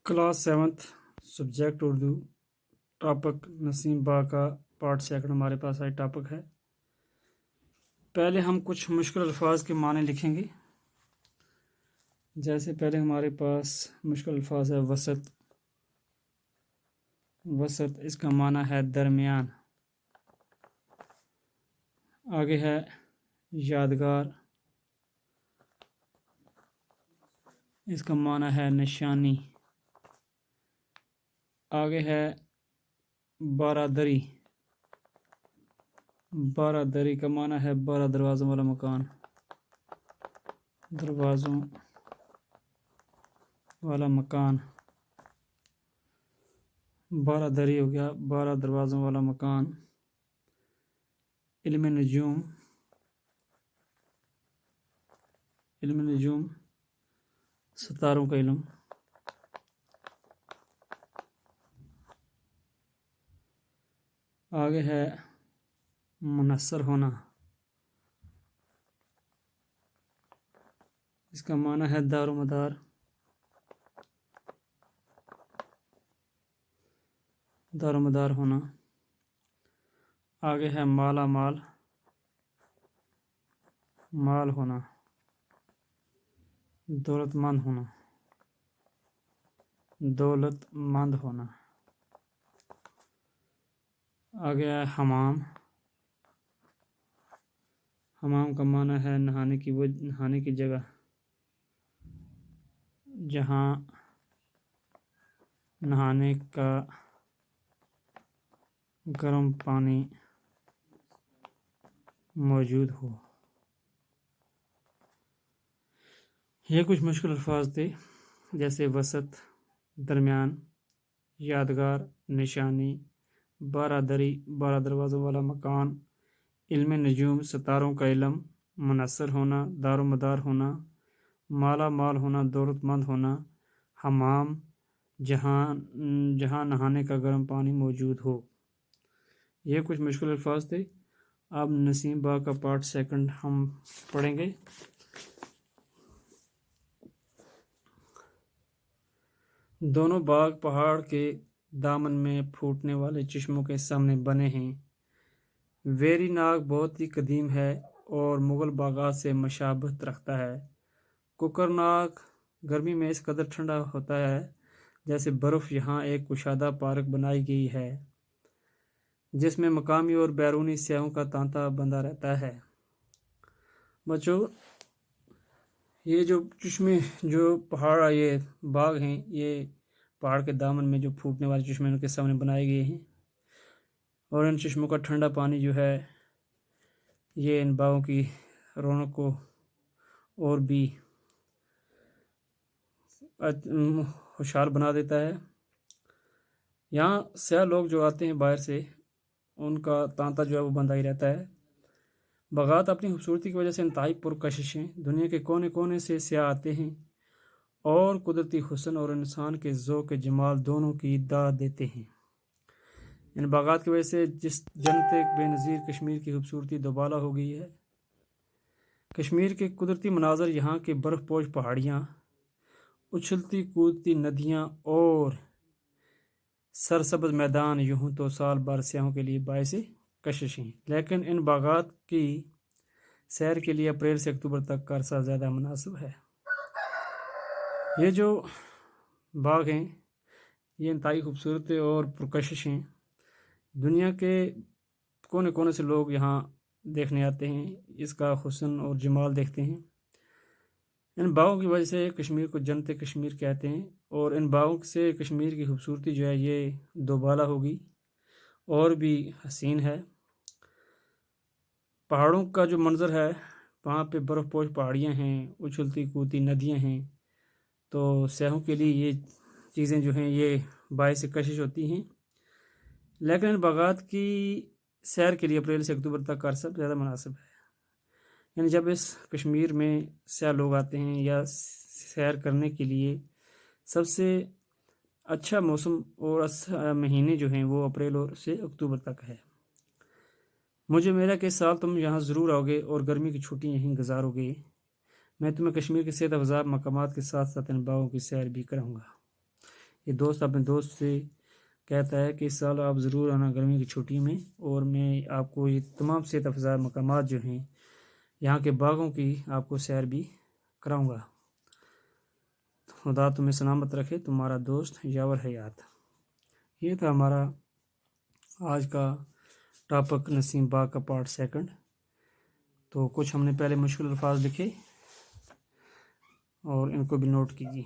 Class 7th subject Urdu topic Naseem बा का part second हमारे पास आई टॉपिक है। पहले हम कुछ मुश्किल अल्फाज के माने लिखेंगे। जैसे पहले हमारे पास मुश्किल अल्फाज है वसत। वसत इसका माना है दरमियान। आगे है यादगार, इसका माना है निशानी। आगे है बारादरी। बारादरी का माना है 12 दरवाज़ों वाला मकान, दरवाज़ों वाला मकान। बारादरी हो गया 12 दरवाज़ों वाला मकान। इल्म नजूम, इल्म नजूम सितारों का इल्म। आगे है मुनस्सर होना, इसका माना है दारोमदार, दारोमदार होना। आगे है माला माल, माल होना, दौलतमंद होना, दौलतमंद होना। आगे है हमाम। हमाम का माना है नहाने की जगह जहाँ नहाने का गर्म पानी मौजूद हो। ये कुछ मुश्किल अल्फाज थे, जैसे वसत, दरमियान, यादगार, निशानी, बारादरी 12 दरवाज़ों वाला मकान, इल्म नजूम सितारों का इल्म, मुनस्सर होना, दारोमदार होना, माला माल होना, दौलतमंद होना, हमाम जहाँ नहाने का गर्म पानी मौजूद हो। ये कुछ मुश्किल अल्फाज थे। अब नसीम बा का पार्ट सेकंड हम पढ़ेंगे। दोनों बाग पहाड़ के दामन में फूटने वाले चश्मों के सामने बने हैं। वेरी नाग बहुत ही कदीम है और मुग़ल बागात से मशाबहत रखता है। कुकरनाग गर्मी में इस कदर ठंडा होता है जैसे बर्फ़। यहाँ एक कुशादा पार्क बनाई गई है जिसमें मकामी और बैरूनी सयाहों का तांता बंधा रहता है। बच्चों, ये जो चश्मे, जो पहाड़, ये बाग हैं, ये पहाड़ के दामन में जो फूटने वाले चश्मे उनके सामने बनाए गए हैं और इन चश्मों का ठंडा पानी जो है ये इन बागों की रौनक को और भी खुशहाल बना देता है। यहाँ सयाह लोग जो आते हैं बाहर से, उनका तांता जो है वो बंधा ही रहता है। बागात अपनी खूबसूरती की वजह से इंतहाई पुरकशिश हैं। दुनिया के कोने कोने से सयाह आते हैं और कुदरती हुस्न और इंसान के ज़ौक़ जमाल दोनों की दाद देते हैं। इन बागात की वजह से जिस जन्नत बेनज़ीर कश्मीर की खूबसूरती दोबाला हो गई है। कश्मीर के कुदरती मनाज़र, यहाँ के बर्फ़पोश पहाड़ियाँ, उछलती कूदती नदियाँ और सरसब्ज़ मैदान यूँ तो साल भर सयाहों के लिए बायस कशिश हैं। लेकिन इन बागात की सैर के लिए अप्रैल से अक्टूबर तक का अरसा ज़्यादा मुनासिब है। ये जो बाग हैं ये इंतहाई खूबसूरत और पुरकशिश हैं। दुनिया के कोने कोने से लोग यहाँ देखने आते हैं, इसका हुस्न और जमाल देखते हैं। इन बागों की वजह से कश्मीर को जन्नत कश्मीर कहते हैं और इन बागों से कश्मीर की खूबसूरती जो है ये दोबाला होगी और भी हसीन है। पहाड़ों का जो मंज़र है, वहाँ पे बर्फ़पोश पहाड़ियाँ हैं, उछलती कूदती नदियाँ हैं, तो सयाहों के लिए ये चीज़ें जो हैं ये बायस कशिश होती हैं। लेकिन इन बागात की सैर के लिए अप्रैल से अक्टूबर तक का अरसा ज़्यादा मुनासिब है। यानी जब इस कश्मीर में सयाह लोग आते हैं या सैर करने के लिए, सबसे अच्छा मौसम और अच्छा महीने जो हैं वो अप्रैल और से अक्टूबर तक है। मुझे मेरा कि इस साल तुम यहाँ ज़रूर आओगे और गर्मी की छुट्टी यहीं गुजारोगे। मैं तुम्हें कश्मीर के सेहत अफ़ज़ा मकामात के साथ साथ इन बागों की सैर भी कराऊँगा। یہ دوست اپنے دوست سے کہتا ہے کہ اس سال آپ ضرور آنا گرمی کی چھٹی میں، اور میں آپ کو یہ تمام صحت افزا مقامات جو ہیں یہاں کے باغوں کی آپ کو سیر بھی کراؤں گا۔ خدا تمہیں سلامت رکھے، تمہارا دوست یاور حیات۔ یہ تھا ہمارا آج کا ٹاپک نسیم باغ کا پارٹ 2۔ تو کچھ ہم نے پہلے مشکل الفاظ لکھے اور ان کو بھی نوٹ کیجیے۔